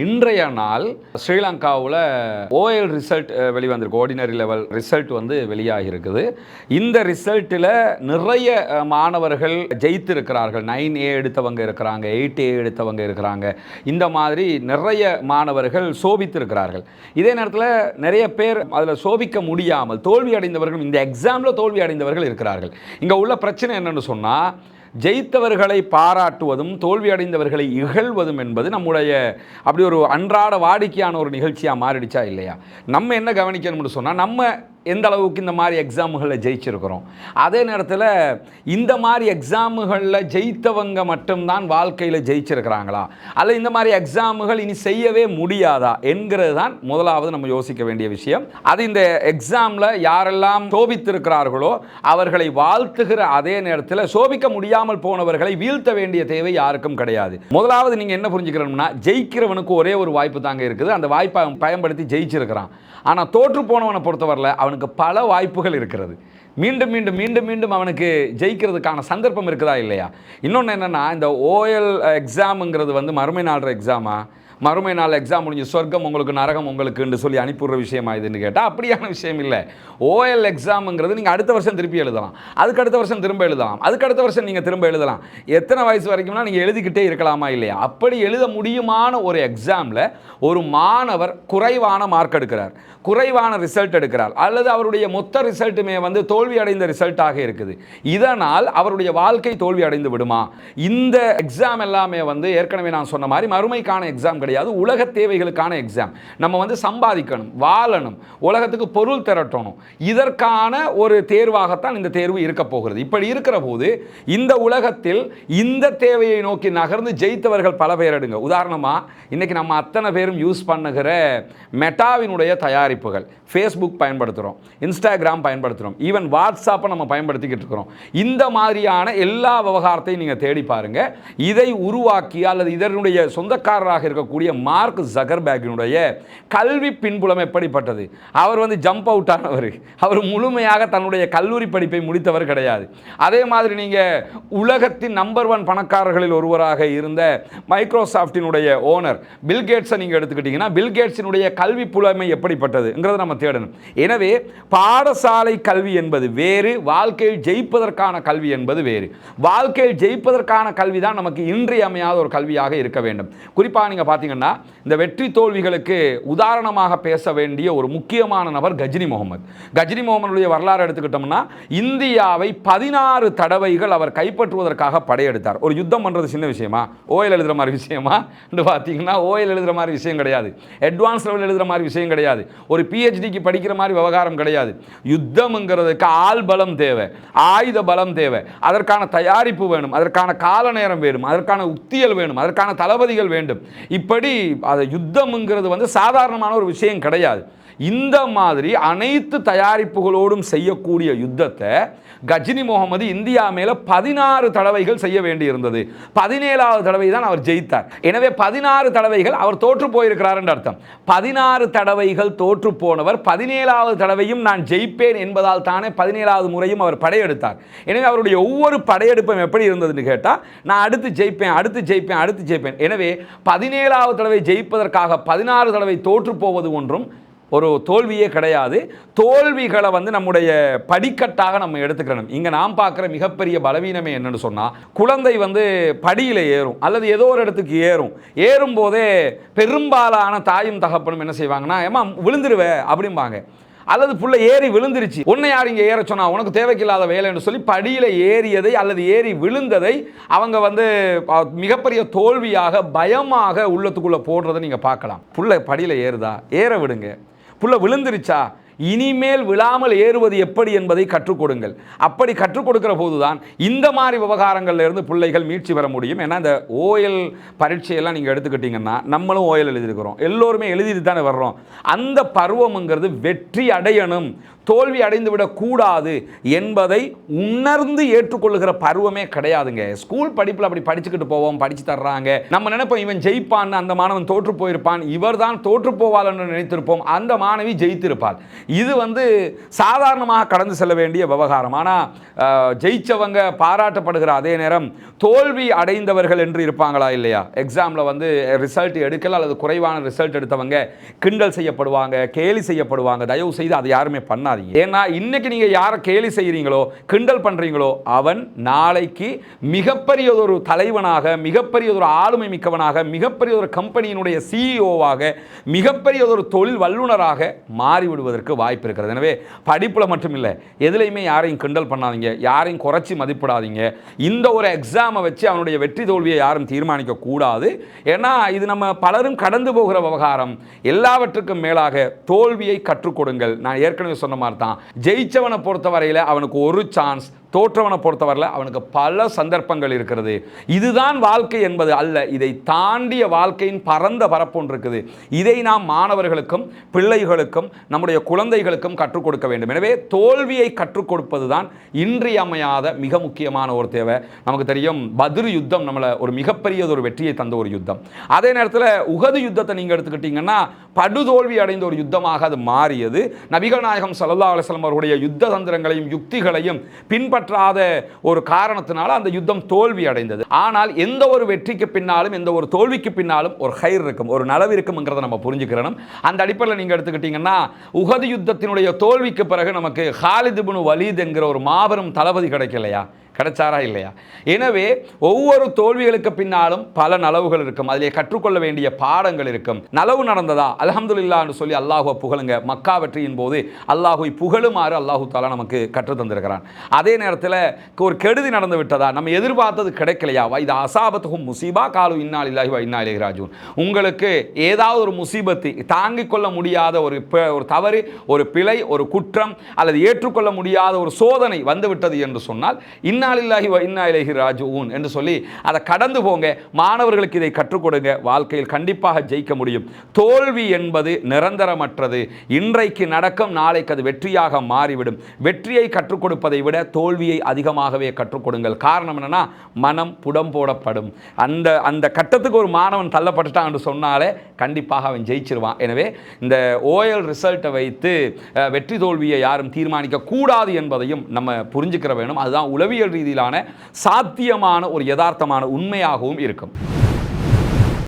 இன்றைய நாள் ஸ்ரீலங்காவில் ஓஎல் ரிசல்ட் வெளிவந்திருக்கு. ஆர்டினரி லெவல் ரிசல்ட் வந்து வெளியாகி இருக்குது. இந்த ரிசல்ட்டில் நிறைய மாணவர்கள் ஜெயித்திருக்கிறார்கள். 9A எடுத்தவங்க இருக்கிறாங்க, 8A எடுத்தவங்க இருக்கிறாங்க. இந்த மாதிரி நிறைய மாணவர்கள் சோபித்திருக்கிறார்கள். இதே நேரத்தில் நிறைய பேர் அதில் சோபிக்க முடியாமல் தோல்வி அடைந்தவர்கள், இந்த எக்ஸாமில் தோல்வி அடைந்தவர்கள் இருக்கிறார்கள். இங்கே உள்ள பிரச்சனை என்னன்னு சொன்னால், ஜெயித்தவர்களை பாராட்டுவதும் தோல்வி அடைந்தவர்களை இகழ்வதும் என்பது நம்முடைய அப்படி ஒரு அன்றாட வாடிக்கையான ஒரு நிகழ்ச்சியாக மாறிடுச்சா இல்லையா? நம்ம என்ன கவனிக்கணும்னு சொன்னால், நம்ம எந்த அளவுக்கு இந்த மாதிரி எக்ஸாமுகளில் ஜெயிச்சிருக்கிறோம். அதே நேரத்தில் இந்த மாதிரி எக்ஸாமுகளில் ஜெயித்தவங்க மட்டும்தான் வாழ்க்கையில் ஜெயிச்சிருக்கிறாங்களா, அல்ல இந்த மாதிரி எக்ஸாமுகள் இனி செய்யவே முடியாதா என்கிறது தான் முதலாவது நம்ம யோசிக்க வேண்டிய விஷயம். அது இந்த எக்ஸாமில் யாரெல்லாம் சோபித்திருக்கிறார்களோ அவர்களை வாழ்த்துகிற அதே நேரத்தில் சோபிக்க முடியாமல் போனவர்களை வீழ்த்த வேண்டிய தேவை யாருக்கும் கிடையாது. முதலாவது நீங்கள் என்ன புரிஞ்சுக்கிறோம்னா, ஜெயிக்கிறவனுக்கு ஒரே ஒரு வாய்ப்பு தாங்க இருக்குது. அந்த வாய்ப்பை பயன்படுத்தி ஜெயிச்சிருக்கிறான். ஆனால் தோற்று போனவனை பொறுத்தவரையில் அவனுக்கு பல வாய்ப்புகள் இருக்கிறது. மீண்டும் மீண்டும் மீண்டும் மீண்டும் அவனுக்கு ஜெயிக்கிறதுக்கான சந்தர்ப்பம் இருக்குதா இல்லையா? இன்னொன்று என்னென்னா, இந்த ஓஎல் எக்ஸாமுங்கிறது வந்து மறுமை நாள் எக்ஸாமா, மறுமை நாள் எக்ஸாம் முடிஞ்சு சொர்க்கம் உங்களுக்கு நரகம் உங்களுக்குன்னு சொல்லி அனுப்பிடுற விஷயமா இதுன்னு கேட்டால் அப்படியான விஷயம் இல்லை. ஓஎல் எக்ஸாமுங்கிறது நீங்கள் அடுத்த வருஷம் திருப்பி எழுதலாம், அதுக்கு அடுத்த வருஷம் திரும்ப எழுதலாம், அதுக்கு அடுத்த வருஷம் நீங்கள் திரும்ப எழுதலாம். எத்தனை வயசு வரைக்கும்னா நீங்கள் எழுதிக்கிட்டே இருக்கலாமா இல்லையா? அப்படி எழுத முடியுமான ஒரு எக்ஸாமில் ஒரு மாணவர் குறைவான மார்க் எடுக்கிறார், குறைவான ரிசல்ட் எடுக்கிறார், அல்லது அவருடைய மொத்த ரிசல்ட்டுமே வந்து தோல்வி அடைந்த ரிசல்ட்டாக இருக்குது. இதனால் அவருடைய வாழ்க்கை தோல்வி அடைந்து விடுமா? இந்த எக்ஸாம் எல்லாமே வந்து ஏற்கனவே நான் சொன்ன மாதிரி மறுமைக்கான எக்ஸாம் கிடையாது, உலக தேவைகளுக்கான எக்ஸாம். நம்ம வந்து சம்பாதிக்கணும், வாழணும், உலகத்துக்கு பொருள் திரட்டணும். இதற்கான ஒரு தேர்வாகத்தான் இந்த தேர்வு இருக்க போகிறது. இப்படி இருக்கிற போது இந்த உலகத்தில் இந்த தேவையை நோக்கி நகர்ந்து ஜெயித்தவர்கள் பல பேர் எடுங்க. உதாரணமா இன்னைக்கு நம்ம அத்தனை பேரும் யூஸ் பண்ணுகிற மெட்டாவினுடைய தயாரிப்புகள், ஃபேஸ்புக் பயன்படுத்துகிறோம், இன்ஸ்டாகிராம் பயன்படுத்துகிறோம், ஈவன் வாட்ஸ்அப்பை நம்ம பயன்படுத்திக்கிட்டு இருக்கிறோம். இந்த மாதிரியான எல்லா விவகாரத்தையும் நீங்கள் தேடி பாருங்க. இதை உருவாக்கி அல்லது இதனுடைய சொந்தக்காரராக இருக்கக்கூடிய மார்க் ஜக்கர்பர்கினுடைய கல்வி பின்புலம் எப்படிப்பட்டது? அவர் வந்து ஜம்ப் அவுட் ஆனவர், அவர் முழுமையாக தன்னுடைய கல்லூரி படிப்பை முடித்தவர் கிடையாது. அதே மாதிரி நீங்கள் உலகத்தின் நம்பர் 1 பணக்காரர்களில் ஒருவராக இருந்த மைக்ரோசாஃப்டினுடைய ஓனர் பில்கேட்ஸை நீங்கள் எடுத்துக்கிட்டீங்கன்னா, பில்கேட்ஸினுடைய கல்வி புலமை எப்படிப்பட்டதுங்கிறத நம்ம தேடணும். எனவே பாடசாலை கல்வி என்பது வேறு, வாழ்க்கையில் ஜெயிப்பதற்கான கல்வி என்பது வேறு. வாழ்க்கையில் ஜெயிப்பதற்கான கல்வி தான் நமக்கு இன்றியமையாத ஒரு கல்வியாக இருக்க வேண்டும். குறிப்பாக நீங்கள் பார்த்தீங்கன்னா, இந்த வெற்றி தோல்விகளுக்கு உதாரணமாக பேச வேண்டிய ஒரு முக்கியமான நபர் கஜினி முகமது. கஜினி முகமதுடைய வரலாறு எடுத்துக்கிட்டோம்னா, இந்தியாவை 16 தடவைகள் அவர் கைப்பற்றுவதற்காக படையெடுத்தார். ஒரு யுத்தம் பண்ணுறது சின்ன விஷயமா? ஓஎல் எழுதுகிற மாதிரி விஷயமா பார்த்தீங்கன்னா, ஓஎல் எழுதுகிற மாதிரி விஷயம் கிடையாது, அட்வான்ஸ் லெவல் எழுதுகிற மாதிரி விஷயம் கிடையாது, ஒரு பிஹெச்டிக்கு படிக்கிற மாதிரி விவகாரம் கிடையாது. யுத்தம்ங்கிறதுக்கு ஆள் பலம் தேவை, ஆயுத பலம் தேவை, அதற்கான தயாரிப்பு வேணும், அதற்கான கால நேரம் வேணும், அதற்கான உத்தியல் வேணும், அதற்கான தளபதிகள் வேண்டும். இப்படி அது யுத்தம்ங்கிறது வந்து சாதாரணமான ஒரு விஷயம் கிடையாது. இந்த மாதிரி அனைத்து தயாரிப்புகளோடும் செய்யக்கூடிய யுத்தத்தை கஜினி முகமது இந்தியா மேல 16 தடவைகள் செய்ய வேண்டியிருந்தது. 17வது தடவை தான் அவர் ஜெயித்தார். எனவே 16 தடவைகள் அவர் தோற்று போயிருக்கிறார் என்று அர்த்தம். 16 தடவைகள் தோற்று போனவர் 17வது தடவையும் நான் ஜெயிப்பேன் என்பதால் தானே 17வது முறையும் அவர் படையெடுத்தார். எனவே அவருடைய ஒவ்வொரு படையெடுப்பும் எப்படி இருந்ததுன்னு கேட்டால், நான் அடுத்து ஜெயிப்பேன், அடுத்து ஜெயிப்பேன், அடுத்து ஜெயிப்பேன். எனவே 17வது தடவை ஜெயிப்பதற்காக 16 தடவை தோற்று போவது ஒன்றும் ஒரு தோல்வியே கிடையாது. தோல்விகளை வந்து நம்முடைய படிக்கட்டாக நம்ம எடுத்துக்கணும். இங்கே நாம் பார்க்குற மிகப்பெரிய பலவீனமே என்னன்னு சொன்னால், குழந்தை வந்து படியில் ஏறும் அல்லது ஏதோ ஒரு இடத்துக்கு ஏறும் போதே பெரும்பாலான தாயும் தகப்பனும் என்ன செய்வாங்கன்னா, ஏமா விழுந்துருவே அப்படிம்பாங்க, அல்லது புள்ள ஏறி விழுந்துருச்சு, உன்னை யார் இங்கே ஏற சொன்னா, உனக்கு தேவைக்கில்லாத வேலைன்னு சொல்லி படியில் ஏறியதை அல்லது ஏறி விழுந்ததை அவங்க வந்து மிகப்பெரிய தோல்வியாக பயமாக உள்ளத்துக்குள்ளே போடுறதை நீங்கள் பார்க்கலாம். புள்ள படியில் ஏறுதா, ஏற விடுங்க. புள்ள விழுந்துருச்சா, இனிமேல் விழாமல் ஏறுவது எப்படி என்பதை கற்றுக் கொடுங்கள். அப்படி கற்றுக் கொடுக்கிற போதுதான் இந்த மாதிரி விவகாரங்கள்ல இருந்து பிள்ளைகள் மீட்சி பெற முடியும். ஏன்னா இந்த ஓஎல் பரீட்சையெல்லாம் நீங்கள் எடுத்துக்கிட்டீங்கன்னா, நம்மளும் ஓஎல் எழுதியிருக்கிறோம், எல்லோருமே எழுதிட்டு தானே வர்றோம். அந்த பருவம்ங்கிறது வெற்றி அடையணும், தோல்வி அடைந்து விடக்கூடாது என்பதை உணர்ந்து ஏற்றுக்கொள்ளுகிற பருவமே கிடையாதுங்க. ஸ்கூல் படிப்பில் அப்படி படிச்சுக்கிட்டு போவோம், படிச்சு தர்றாங்க, நம்ம நினைப்போம் இவன் ஜெயிப்பான்னு, அந்த மாணவன் தோற்று போயிருப்பான், இவர் தான் தோற்று போவாள் என்று நினைத்திருப்போம், அந்த மாணவி ஜெயித்திருப்பாள். இது வந்து சாதாரணமாக கடந்து செல்ல வேண்டிய விவகாரம். ஆனால் ஜெயிச்சவங்க பாராட்டப்படுகிற அதே நேரம் தோல்வி அடைந்தவர்கள் என்று இருப்பாங்களா இல்லையா? எக்ஸாமில் வந்து ரிசல்ட் எடுக்கல அல்லது குறைவான ரிசல்ட் எடுத்தவங்க கிண்டல் செய்யப்படுவாங்க, கேலி செய்யப்படுவாங்க. தயவு செய்து அதை யாருமே பண்ணாதீங்க. ஏன்னா இன்னைக்கு நீங்கள் யாரை கேலி செய்கிறீங்களோ, கிண்டல் பண்ணுறீங்களோ, அவன் நாளைக்கு மிகப்பெரியதொரு தலைவனாக, மிகப்பெரியதொரு ஆளுமை மிக்கவனாக, மிகப்பெரியதொரு கம்பெனியினுடைய சிஇஓவாக, மிகப்பெரியதொரு தொழில் வல்லுநராக மாறிவிடுவதற்கு வாய்ப்பு இருக்கிறது. எனவே படிப்பில் மட்டும் இல்லை, எதுலையுமே யாரையும் கிண்டல் பண்ணாதீங்க, யாரையும் குறைச்சி மதிப்பிடாதீங்க. இந்த ஒரு எக்ஸாமை வச்சு அவனுடைய வெற்றி தோல்வியை யாரும் தீர்மானிக்க கூடாது. ஏன்னா இது நம்ம பலரும் கடந்து போகிற விவகாரம். எல்லாவற்றுக்கும் மேலாக தோல்வியை கற்றுக் கொடுங்கள். நான் ஏற்கனவே சொன்ன மாதிரி தான், ஜெயிச்சவனை பொறுத்தவரையில் அவனுக்கு ஒரு சான்ஸ், தோற்றவனை பொறுத்தவரையில் அவனுக்கு பல சந்தர்ப்பங்கள் இருக்கிறது. இதுதான் வாழ்க்கை என்பது அல்ல, இதை தாண்டிய வாழ்க்கையின் பரந்த பரப்பொன்று இருக்குது. இதை நாம் மாணவர்களுக்கும் பிள்ளைகளுக்கும் நம்முடைய குழந்தைகளுக்கும் கற்றுக் கொடுக்க வேண்டும். எனவே தோல்வியை கற்றுக் கொடுப்பது தான் இன்றியமையாத மிக முக்கியமான ஒரு தேவை. நமக்கு தெரியும், பத்ர் யுத்தம் நம்மளை ஒரு மிகப்பெரிய ஒரு வெற்றியை தந்த ஒரு யுத்தம். அதே நேரத்தில் உஹது யுத்தத்தை நீங்கள் எடுத்துக்கிட்டீங்கன்னா படுதோல்வி அடைந்த ஒரு யுத்தமாக அது மாறியது. நபிகள் நாயகம் ஸல்லல்லாஹு அலைஹி வஸல்லம் அவருடைய யுத்த தந்திரங்களையும் யுக்திகளையும் பின்பற்றாத ஒரு காரணத்தினால அந்த யுத்தம் தோல்வி அடைந்தது. ஆனால் எந்த ஒரு வெற்றிக்கு பின்னாலும், எந்த ஒரு தோல்விக்கு பின்னாலும் ஒரு ஹைர் இருக்கும், ஒரு நலவு இருக்கும்ங்கிறத நம்ம புரிஞ்சுக்கிறோம். அந்த அடிப்படையில் நீங்கள் எடுத்துக்கிட்டீங்கன்னா உஹது யுத்தத்தினுடைய தோல்விக்கு பிறகு நமக்கு ஹாலித் இப்னு வலீத் என்கிற ஒரு மாபெரும் தளபதி கிடைக்கலையா? கிடைச்சாரா இல்லையா? எனவே ஒவ்வொரு தோல்விகளுக்கு பின்னாலும் பல நலவுகள் இருக்கும், அதிலே கற்றுக்கொள்ள வேண்டிய பாடங்கள் இருக்கும். நலவு நடந்ததா அல்ஹம்துலில்லாஹ் என்று சொல்லி அல்லாஹுவை புகழுங்க. மக்கா வெற்றியின் போது அல்லாஹுவை புகழுமாறு அல்லாஹு தஆலா நமக்கு கற்றுத் தந்திருக்கிறான். அதே நேரத்தில் ஒரு கெடுதி நடந்து விட்டதா, நம்ம எதிர்பார்த்தது கிடைக்கலையா, இது அசாபத்துஹும் முசீபா காலு இன்னா லில்லாஹி வ இன்னா இலைஹி ராஜிஊன். உங்களுக்கு ஏதாவது ஒரு முசீபத்து, தாங்கிக் கொள்ள முடியாத ஒரு தவறு, ஒரு பிழை, ஒரு குற்றம் அல்லது ஏற்றுக்கொள்ள முடியாத ஒரு சோதனை வந்துவிட்டது என்று சொன்னால் இன்னா லில்லாஹி வ இன்னா இலைஹி ராஜிஊன் என்று சொல்லி அதை கடந்து போங்க. மாணவர்களுக்கு இதை கற்றுக் கொடுங்க. வாழ்க்கையில் கண்டிப்பாக ஜெயிக்க முடியும். தோல்வி என்பது நிரந்தரமற்றது. இன்றைக்கு நடக்கும், நாளைக்கு அது வெற்றியாக மாறிவிடும். வெற்றியை கற்றுக் கொடுப்பதை விட தோல்வியை அதிகமாகவே கற்றுக் கொடுங்கள். காரணம் என்னன்னா, மனம் புடம் போடப்படும். அந்த கட்டத்துக்கு ஒரு மாணவன் தள்ளப்பட்டுட்டான் என்று சொன்னாலே கண்டிப்பாக அவன் ஜெயிச்சிருவான். எனவே இந்த ஓஎல் ரிசல்ட்டை வைத்து வெற்றி தோல்வியை யாரும் தீர்மானிக்க கூடாது என்பதையும் நம்ம புரிஞ்சுக்கிற வேணும். அதுதான் உளவியல் ரீதியிலான சாத்தியமான ஒரு யதார்த்தமான உண்மையாகவும் இருக்கும்.